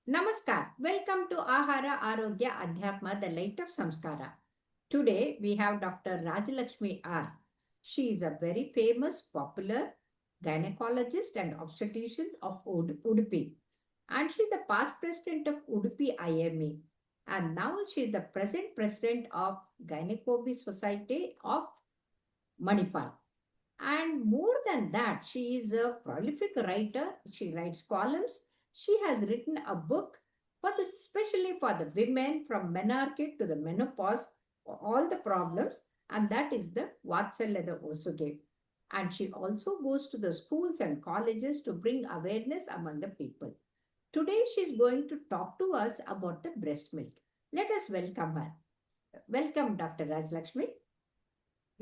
Namaskar. Welcome to Ahara Arogya Adhyatma, the light of Samskara. Today we have Dr. Rajalakshmi R. She is a very famous, popular gynecologist and obstetrician of Udupi. And she is the past president of Udupi IME. And now she is the present president of Gynaecologist Society of Manipal. And more than that, she is a prolific writer. She writes columns. She has written a book especially for the women from menarche to the menopause, all the problems, and that is the Vatsalyada Osuge. And she also goes to the schools and colleges to bring awareness among the people. Today, she is going to talk to us about the breast milk. Let us welcome her. Welcome, Dr. Rajlakshmi.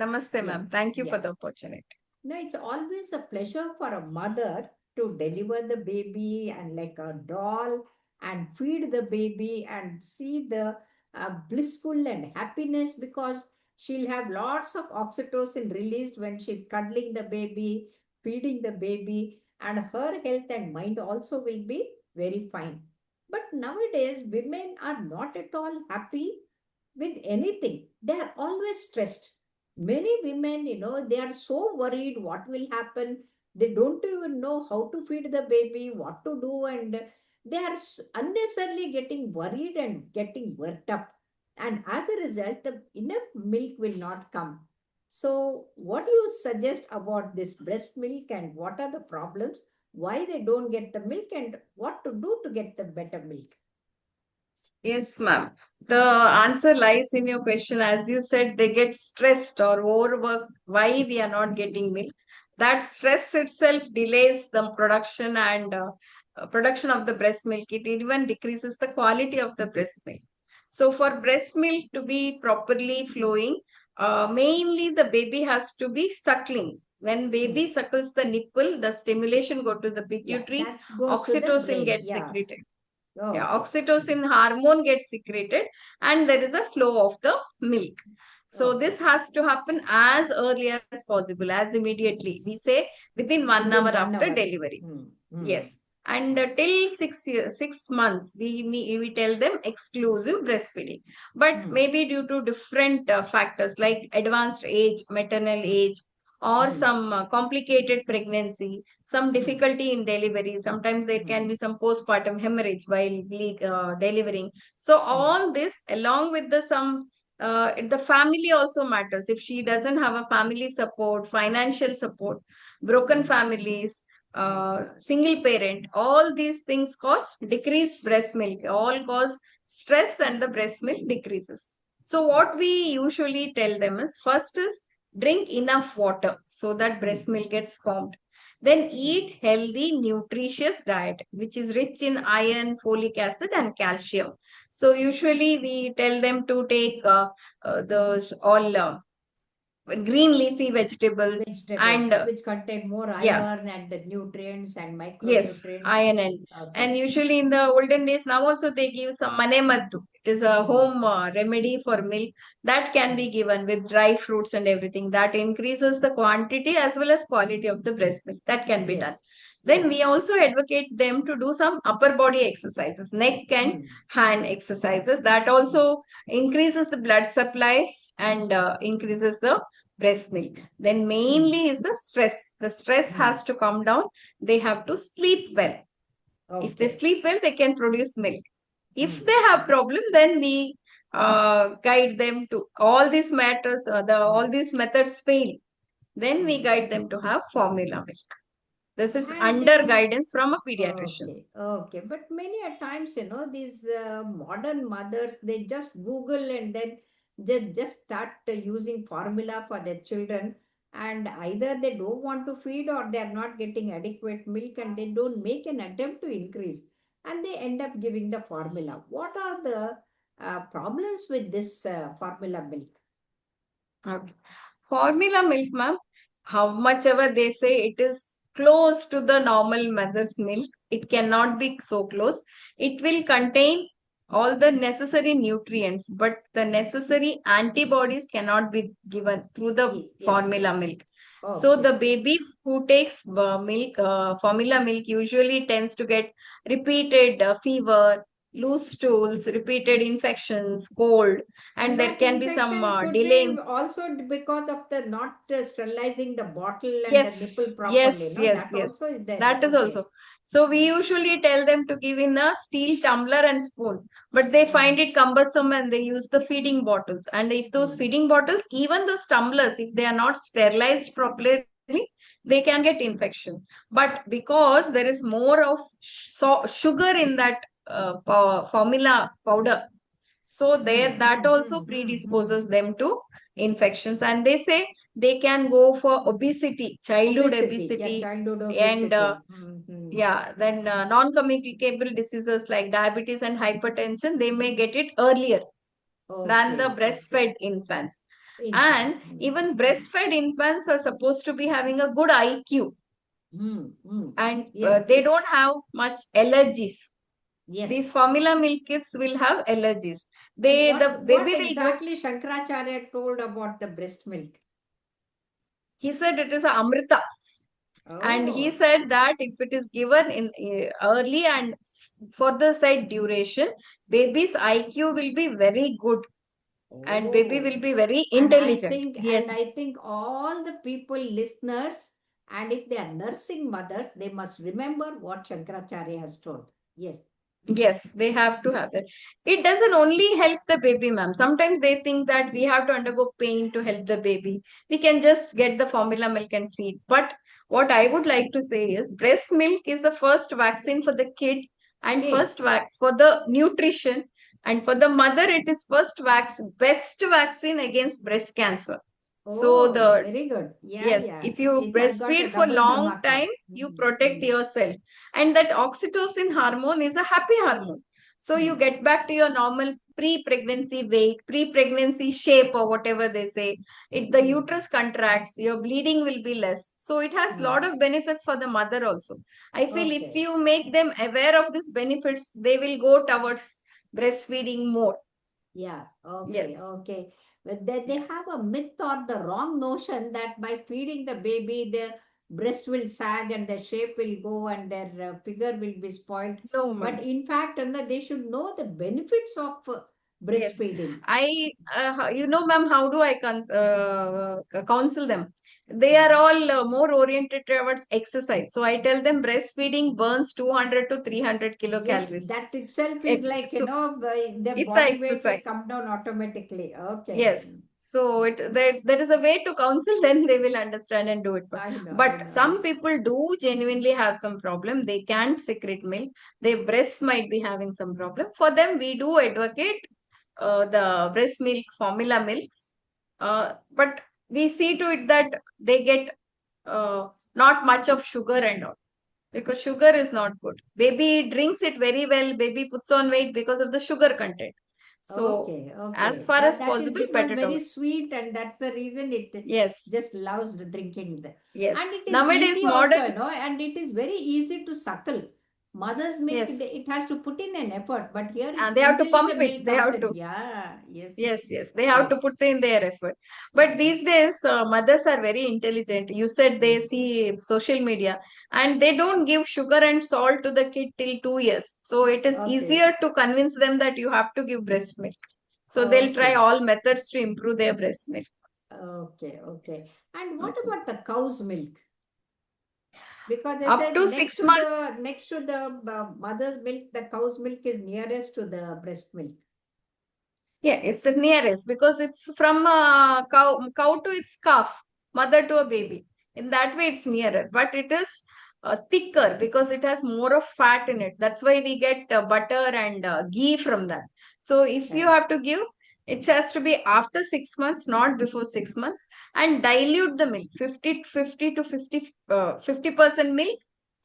Namaste, Yeah, ma'am. Thank you for yeah. the opportunity. No, it's always a pleasure for a mother to deliver the baby and like a doll and feed the baby and see the blissful and happiness because she'll have lots of oxytocin released when she's cuddling the baby, feeding the baby, and her health and mind also will be very fine. But nowadays, women are not at all happy with anything. They are always stressed. Many women, they are so worried what will happen. They don't even know how to feed the baby, what to do, and they are unnecessarily getting worried and getting worked up. And as a result, the enough milk will not come. So, what do you suggest about this breast milk and what are the problems? Why they don't get the milk and what to do to get the better milk? Yes, ma'am. The answer lies in your question. As you said, they get stressed or overworked. Why we are not getting milk? That stress itself delays the production and production of the breast milk. It even decreases the quality of the breast milk. So, for breast milk to be properly flowing, mainly the baby has to be suckling. When Hmm. baby suckles the nipple, the stimulation go to the Yeah, pituitary, that goes to the oxytocin brain. gets Yeah. secreted. Yeah, Okay. oxytocin hormone gets secreted and there is a flow of the milk. So this Okay. has to happen as early as possible, as immediately. We say within 1 hour Within one after hour. delivery. Hmm. Hmm. Yes. And till 6 years, 6 months, we tell them exclusive breastfeeding. But Hmm. maybe due to different factors like advanced age, maternal age, or Hmm. some complicated pregnancy, some Hmm. difficulty in delivery. Sometimes there Hmm. can be some postpartum hemorrhage while delivering. So Hmm. all this, along with the family also matters. If she doesn't have a family support, financial support, broken Hmm. families, Hmm. single parent, all these things cause decreased breast milk. All cause stress and the breast milk decreases. So what we usually tell them is first is drink enough water so that Hmm. breast milk gets formed. Then Hmm. eat healthy, nutritious diet, which is rich in iron, folic acid, and calcium. So usually we tell them to take those all green leafy vegetables Vegetables and which contain more yeah. iron and the nutrients and Yes, micronutrients. iron and Okay. usually in the olden days now also they give some manemaddu. It is a Hmm. home remedy for milk that can Hmm. be given with dry fruits and everything. That increases the quantity as well as quality of the breast milk. That can be done. Yes. Then Yes. we also advocate them to do some upper body exercises, neck and Hmm. hand exercises. That also increases the blood supply and increases the breast milk. Then Hmm. mainly is the stress. The stress Hmm. has to come down. They have to sleep well. If they Okay. sleep well, they can produce milk. If Hmm. they have problem, then we guide them to all these matters. All Hmm. these methods fail, then we Hmm. guide them to have formula milk. This is And under guidance from a pediatrician. okay, okay. But many a times, these modern mothers, they just Google and then they just start using formula for their children. And either they don't want to feed or they are not getting adequate milk and they don't make an attempt to increase. And they end up giving the formula. What are the problems with this formula milk? Okay. Formula milk, ma'am, how much ever they say it is close to the normal mother's milk, it cannot be so close. It will contain all the necessary nutrients, but the necessary antibodies cannot be given through the Yeah, formula yeah. milk. So the Okay. baby who takes milk, formula milk, usually tends to get repeated fever, loose stools, repeated infections, cold, And and there that can be some infection could delay be in. also because of the not sterilizing the bottle and the nipple Yes, properly, yes, no? yes, That yes. also is there. That is Okay. also. So we usually tell them to give in a steel tumbler and spoon, but they find Mm, it cumbersome and they use the feeding bottles. And if those mm, feeding bottles, even those tumblers, if they are not sterilized properly, they can get infection. But because there is more of sugar in that formula powder, so there mm, that mm, also mm, mm, mm. predisposes them to infections. And they say they can go for obesity, childhood Obesity, yeah, obesity, childhood and obesity. Mm-hmm. yeah, then non-communicable diseases like diabetes and hypertension, they may get it earlier than the Okay, okay. breastfed infants. Infant. And Mm, even mm, breastfed infants are supposed to be having a good IQ, mm, mm. and Yes, they don't have much allergies. yes. These formula milk kids will have allergies. And The what baby will go. exactly Shankaracharya told about the breast milk? He said it is a amrita, and he Oh, said that if it is given in early and for the said duration, baby's IQ will be very good and baby will oh. be very And intelligent. Yes, I think all the people, listeners, and if they are nursing mothers, they must remember what Shankaracharya has told. Yes. yes, they have to have that. It doesn't only help the baby, ma'am. Sometimes they think that we have to undergo pain to help the baby. We can just get the formula milk and feed. But what I would like to say is breast milk is the first vaccine for the kid and Kid. first for the nutrition. And for the mother, it is best vaccine against breast cancer. So Oh, the very good. Yeah, yes, yeah. if you It has got a breastfeed for double long dhamaka. time, you Mm, protect mm, yourself. And that oxytocin hormone is a happy hormone. So you mm, get back to your normal pre-pregnancy weight, pre-pregnancy shape, or whatever they say. The mm, uterus contracts, your bleeding will be less. So it has a mm. lot of benefits for the mother also. I feel if Okay. you make them aware of these benefits, they will go towards breastfeeding more. Yeah, okay, Yes. okay. But they have a myth or the wrong notion that by feeding the baby, the breast will sag and the shape will go and their figure will be spoiled. No, But ma'am. in fact, they should know the benefits of Yes, breastfeeding. ma'am, how do I counsel them? They are Mm. all more oriented towards exercise. So I tell them breastfeeding burns 200 to 300 Yes, kilocalories. that itself is like, So the it's a body weight will exercise. come down automatically. Okay. Yes. So that is a way to counsel, then they will understand and do it. I know, I But know. some people do genuinely have some problem. They can't secrete milk. Their breasts might be having some problem. For them, we do advocate the breast milk, formula milks. But we see to it that they get not much of sugar and all, because sugar is not good. Baby drinks it very well. Baby puts on weight because of the sugar content. So Okay, as okay. far as That is possible, because better to very avoid. sweet, and that's the reason it Yes, just loves the drinking. yes. And it is Nowadays, easy also, modern, and it is very easy to suckle. Mother's milk, yes, it has to put in an effort, but here it and they have to easily the pump it. milk They comes have in. to. Yeah, yes. Yes, yes, they have to Okay. put in their effort. But these days, mothers are very intelligent. You said they Mm. see social media and they don't give sugar and salt to the kid till 2 years. So it is Okay, easier to convince them that you have to give breast milk. So they'll try okay, all methods to improve their breast milk. okay, okay. And what Okay. about the cow's milk? Because they Up said to 6 months, next to the mother's milk, the cow's milk is nearest to the breast milk. yeah, it's the nearest because it's from cow to its calf, mother to a baby. In that way, it's nearer, but it is thicker because it has more of fat in it. That's why we get butter and ghee from that. So if you Correct. have to give, it has to be after 6 months, not before 6 months, and dilute the milk 50 to 50% milk,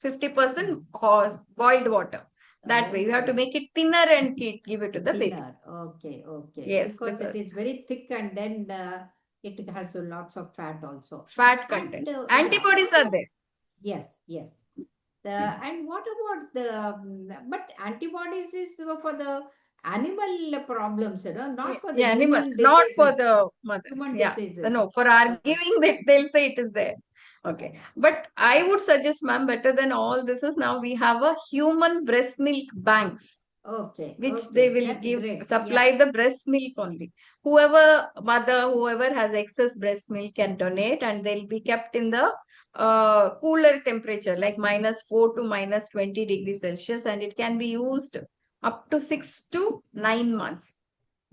50% boiled water. That way, you have to Okay. make it thinner and give it to the baby. Thinner. Okay. Okay. Yes, Because it because is very thick and then it has lots of fat also. fat content. And yeah, Antibodies are there. yes, yes. Mhm. And what about the, but antibodies is for the animal problems, not for the Animal, human not for diseases. the mother. Human Yeah, diseases. no, for arguing that they'll say it is there. Okay, but I would suggest, ma'am, better than all this is now we have a human breast milk banks Okay, which they okay, will that's give great. Yeah. supply the breast milk only. Whoever mother, whoever has excess breast milk can donate, and they'll be kept in the cooler temperature, like -4 to -20 degrees Celsius, and it can be used up to 6 to 9 months.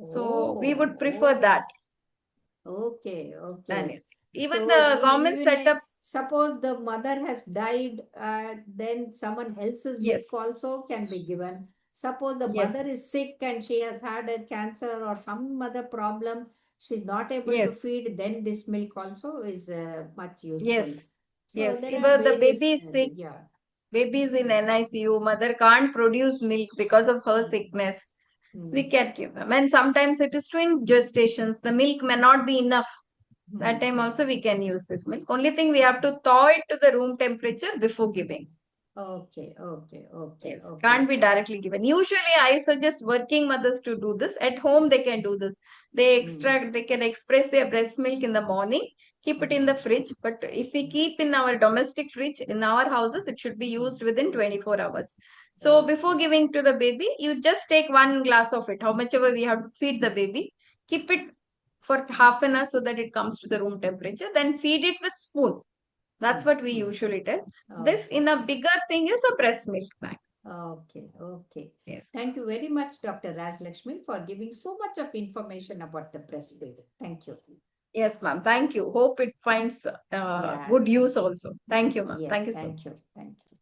So we Oh, would prefer oh, that. okay, And okay. yes, even So the government even setups, suppose the mother has died, then someone else's yes, milk also can be given. Suppose the yes, mother is sick and she has had a cancer or some other problem, she's not able to yes, feed, then this milk also is much useful. yes, So yes. there If are the various, baby is sick, yeah. baby is in NICU, mother can't produce milk because of her sickness, we Mm, can give them. And sometimes it is twin gestations, the milk may not be enough. That time mm. also we can use this milk. Only thing we have to thaw it to the room temperature before giving. Okay, okay, okay, Yes, can't okay. be directly given. Usually, I suggest working mothers to do this. At home, they can do this. Mm, They can express their breast milk in the morning, keep it in mm, the fridge. But if we keep in our domestic fridge in our houses, it should be mm. used within 24 hours. So before Okay, giving to the baby, you just take one glass of it, how much ever we have to feed the baby, keep it for half an hour so that it comes to the room temperature, then feed it with spoon. That's mm, what we mm. usually tell. This Okay. in a bigger thing is a breast milk bag. Okay, okay. Yes. Thank you very much, Dr. Rajalakshmi, for giving so much of information about the breastfeeding. Thank you. Yes, ma'am. Thank you. Hope it finds Yeah, good use also. Thank you, ma'am. yeah, Thank you so thank you. much. Thank you.